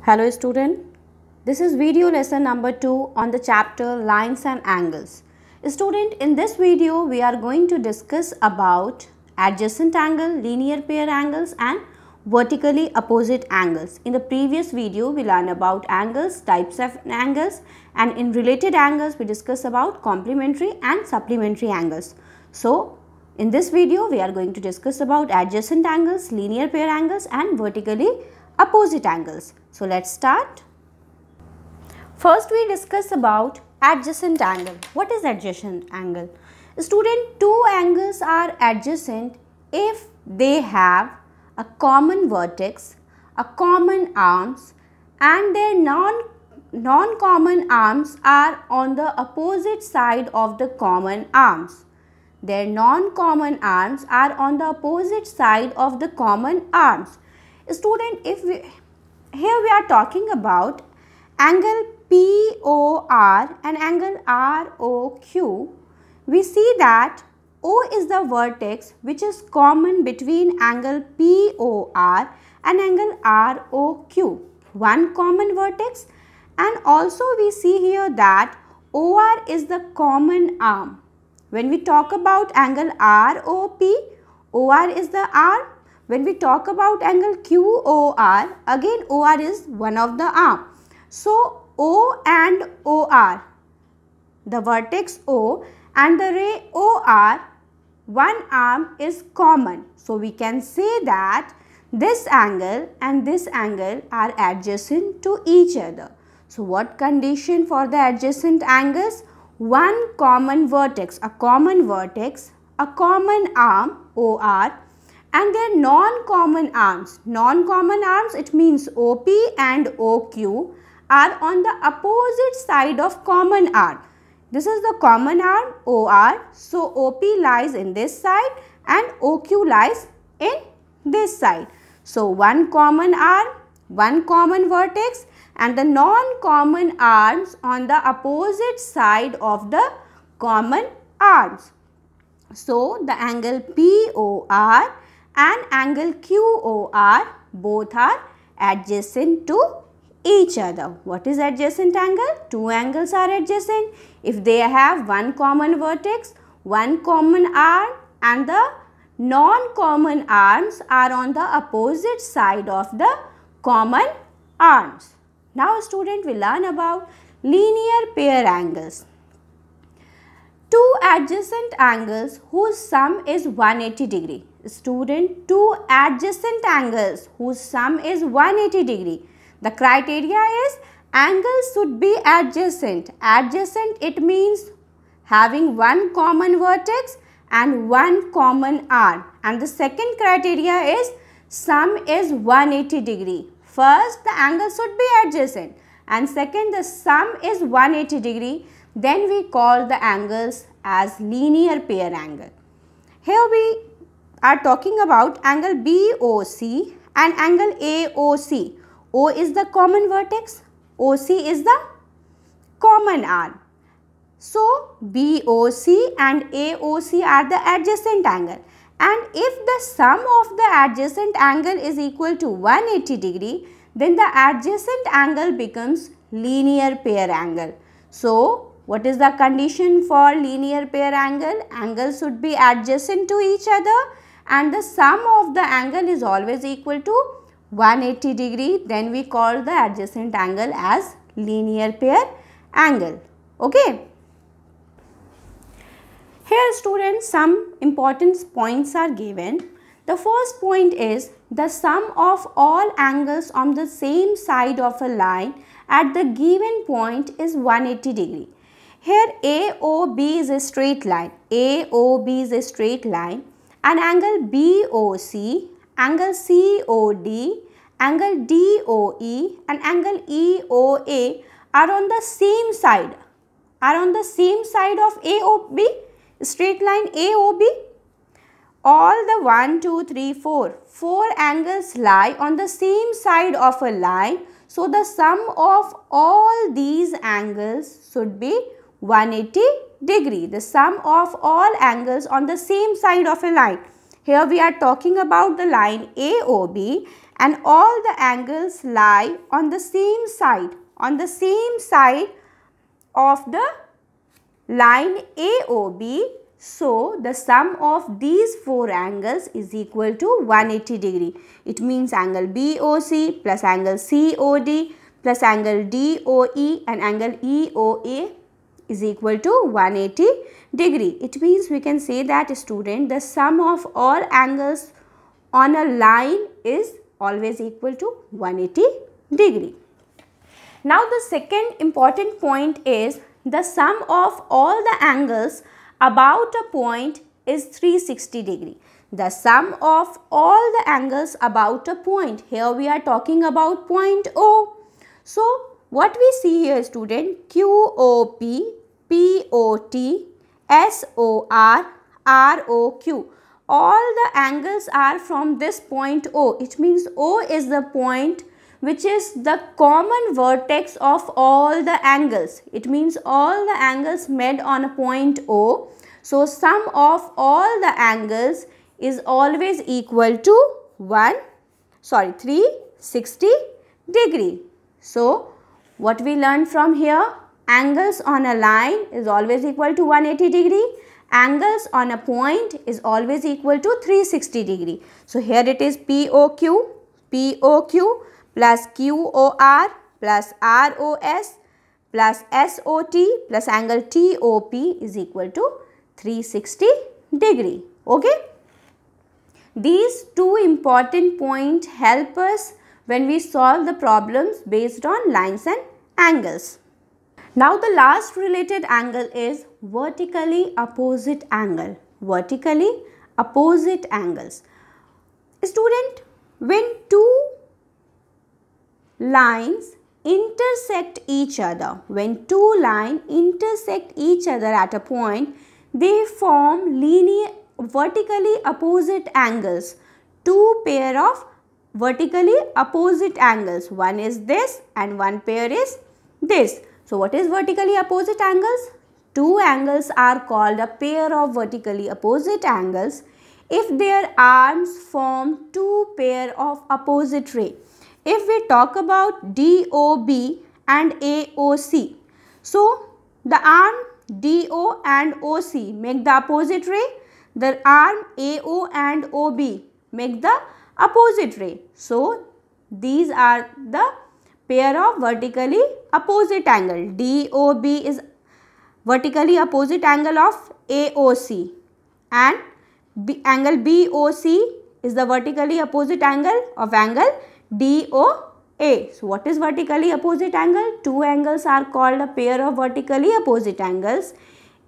Hello student, this is video lesson number 2 on the chapter lines and angles. Student, in this video we are going to discuss about adjacent angle, linear pair angles and vertically opposite angles. In the previous video we learned about angles, types of angles, and in related angles we discuss about complementary and supplementary angles. So in this video we are going to discuss about adjacent angles, linear pair angles and vertically opposite angles. So let's start. First we discuss about adjacent angle. What is adjacent angle? Student, two angles are adjacent if they have a common vertex, a common arms, and their non-common arms are on the opposite side of the common arms. Their non-common arms are on the opposite side of the common arms. Student, here we are talking about angle POR and angle ROQ. We see that O is the vertex which is common between angle POR and angle ROQ. One common vertex, and also we see here that OR is the common arm. When we talk about angle ROP, OR is the arm. When we talk about angle QOR, again OR is one of the arm. So O and OR, the vertex O and the ray OR, one arm is common. So we can say that this angle and this angle are adjacent to each other. So what condition for the adjacent angles? One common vertex, a common arm OR, and their non-common arms. Non-common arms, it means OP and OQ are on the opposite side of common arm. This is the common arm OR. So OP lies in this side and OQ lies in this side. So one common arm, one common vertex, and the non-common arms on the opposite side of the common arms. So the angle POR and angle QOR both are adjacent to each other. What is adjacent angle? Two angles are adjacent if they have one common vertex, one common arm, and the non-common arms are on the opposite side of the common arms. Now student, we learn about linear pair angles. Two adjacent angles whose sum is 180 degree. Student, two adjacent angles whose sum is 180 degree. The criteria is angles should be adjacent. Adjacent, it means having one common vertex and one common arm. And the second criteria is sum is 180 degree. First, the angle should be adjacent, and second, the sum is 180 degree. Then we call the angles as linear pair angle. Here we are talking about angle BOC and angle AOC. O is the common vertex, OC is the common arm. So BOC and AOC are the adjacent angle, and if the sum of the adjacent angle is equal to 180 degree, then the adjacent angle becomes linear pair angle. So what is the condition for linear pair angle? Angles should be adjacent to each other and the sum of the angle is always equal to 180 degree. Then we call the adjacent angle as linear pair angle. Okay. Here students, some important points are given. The first point is the sum of all angles on the same side of a line at the given point is 180 degree. Here AOB is a straight line. AOB is a straight line, and angle BOC, angle COD, angle DOE and angle EOA are on the same side. Of AOB, straight line AOB. All the 1, 2, 3, 4 angles lie on the same side of a line. So the sum of all these angles should be 180 degree. The sum of all angles on the same side of a line. Here we are talking about the line AOB and all the angles lie on the same side of the line AOB. So the sum of these four angles is equal to 180 degree. It means angle BOC plus angle COD plus angle DOE and angle EOA is equal to 180 degree. It means we can say that, student, the sum of all angles on a line is always equal to 180 degree. Now the second important point is the sum of all the angles about a point is 360 degree. The sum of all the angles about a point, here we are talking about point O. So what we see here, student, QOP, POT, SOR, ROQ. All the angles are from this point O. It means O is the point which is the common vertex of all the angles. It means all the angles made on a point O. So sum of all the angles is always equal to 360 degree. So what we learned from here, angles on a line is always equal to 180 degree. Angles on a point is always equal to 360 degree. So here it is POQ plus QOR plus ROS plus SOT plus angle TOP is equal to 360 degree. Okay. These two important points help us when we solve the problems based on lines and angles. Now the last related angle is vertically opposite angle. Vertically opposite angles. Student, when two lines intersect each other, at a point, they form vertically opposite angles. Two pair of vertically opposite angles. One is this and one pair is this. So what is vertically opposite angles? Two angles are called a pair of vertically opposite angles if their arms form two pair of opposite ray. If we talk about DOB and AOC, so the arm DO and OC make the opposite ray, the arm AO and OB make the opposite ray. So these are the pair of vertically opposite angle. DOB is vertically opposite angle of AOC and angle BOC is the vertically opposite angle of angle DOA. So what is vertically opposite angle? Two angles are called a pair of vertically opposite angles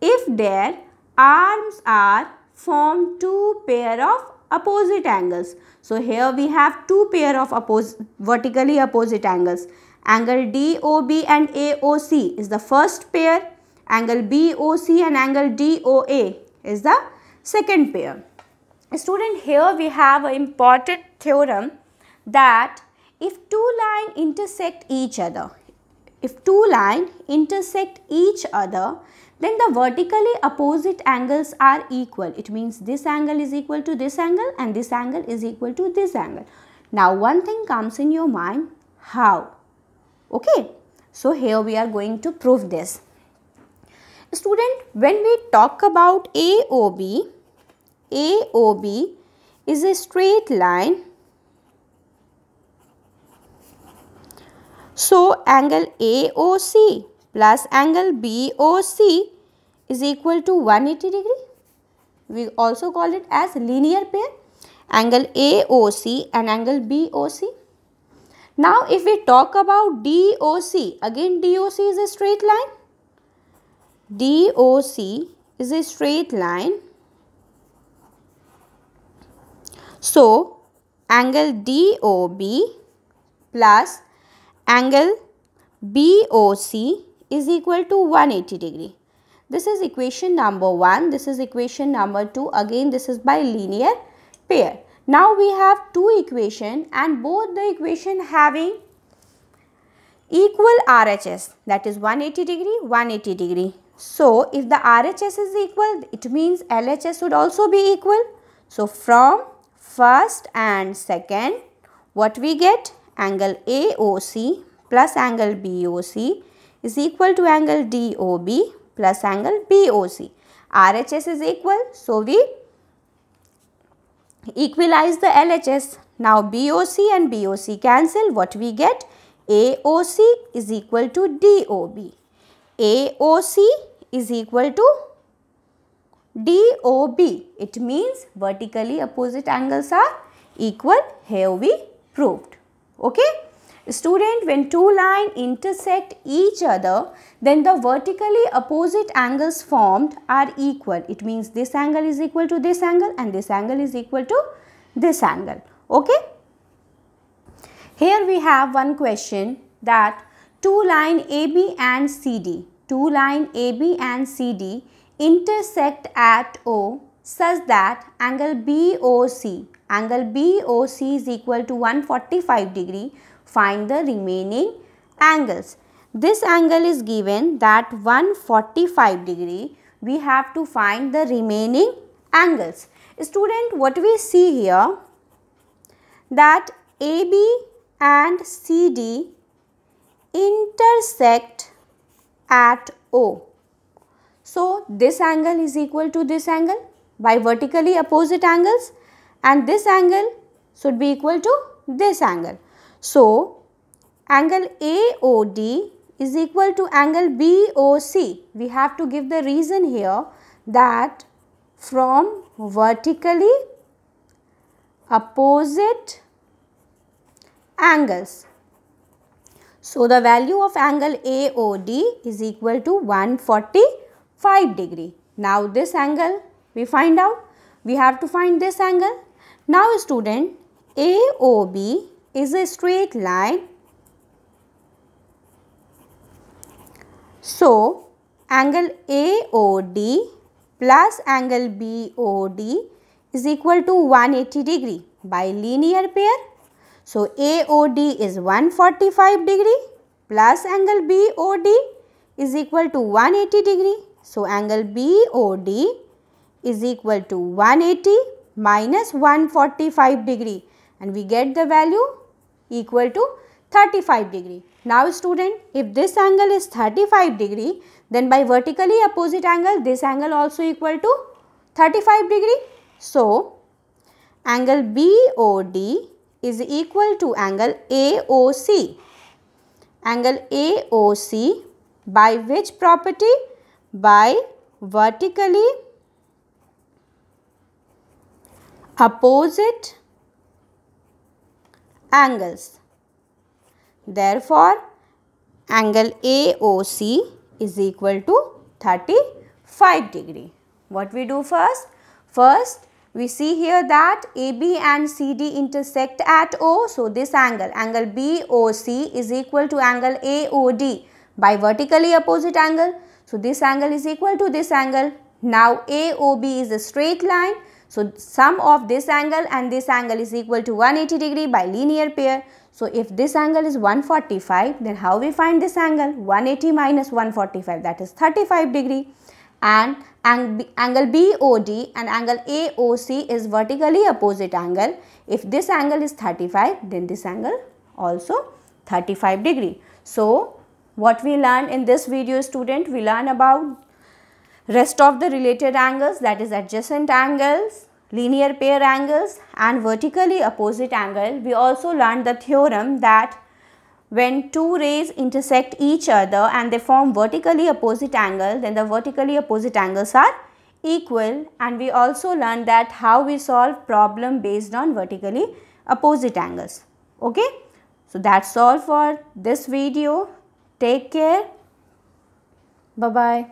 if their arms are form two pair of opposite angles. So here we have two pair of vertically opposite angles. Angle DOB and AOC is the first pair. Angle BOC and angle DOA is the second pair. Student, here we have an important theorem that if two lines intersect each other, then the vertically opposite angles are equal. It means this angle is equal to this angle and this angle is equal to this angle. Now one thing comes in your mind, how? Okay, so here we are going to prove this. Student, when we talk about AOB is a straight line. So angle AOC plus angle BOC is equal to 180 degree. We also call it as linear pair, angle AOC and angle BOC. Now if we talk about DOC, again DOC is a straight line. DOC is a straight line. So angle DOB plus angle BOC is equal to 180 degree. This is equation number 1. This is equation number 2. Again, this is by linear pair. Now we have two equations and both the equation having equal RHS, that is 180 degree, 180 degree. So if the RHS is equal, it means LHS would also be equal. So from first and second, what we get? Angle AOC plus angle BOC is equal to angle DOB plus angle BOC. RHS is equal, so we equalize the LHS. Now BOC and BOC cancel. What we get? AOC is equal to DOB. AOC is equal to DOB. It means vertically opposite angles are equal. Here we proved. Okay. Student, when two lines intersect each other, then the vertically opposite angles formed are equal. It means this angle is equal to this angle and this angle is equal to this angle. Okay. Here we have one question that two lines AB and CD, intersect at O such that angle BOC is equal to 145 degree. Find the remaining angles. This angle is given that 145 degree. We have to find the remaining angles. Student, what we see here, that AB and CD intersect at O. So this angle is equal to this angle by vertically opposite angles, and this angle should be equal to this angle. So angle AOD is equal to angle BOC. We have to give the reason here that from vertically opposite angles. So the value of angle AOD is equal to 145 degree. Now this angle we find out. We have to find this angle. Now student, AOB is a straight line. So angle AOD plus angle BOD is equal to 180 degree by linear pair. So AOD is 145 degree plus angle BOD is equal to 180 degree. So angle BOD is equal to 180 minus 145 degree, and we get the value equal to 35 degree. Now student, if this angle is 35 degree, then by vertically opposite angle, this angle also equal to 35 degree. So angle BOD is equal to angle AOC. Angle AOC by which property? By vertically opposite angles. Therefore, angle AOC is equal to 35 degree. What we do first? First, we see here that AB and CD intersect at O. So this angle BOC is equal to angle AOD by vertically opposite angle. So this angle is equal to this angle. Now AOB is a straight line. So sum of this angle and this angle is equal to 180 degree by linear pair. So if this angle is 145, then how we find this angle? 180 minus 145, that is 35 degree. And angle BOD and angle AOC is vertically opposite angle. If this angle is 35, then this angle also 35 degree. So what we learn in this video, student, we learn about rest of the related angles, that is adjacent angles, linear pair angles and vertically opposite angle. We also learned the theorem that when two rays intersect each other and they form vertically opposite angle, then the vertically opposite angles are equal. And we also learned that how we solve problem based on vertically opposite angles. Okay. So that's all for this video. Take care. Bye-bye.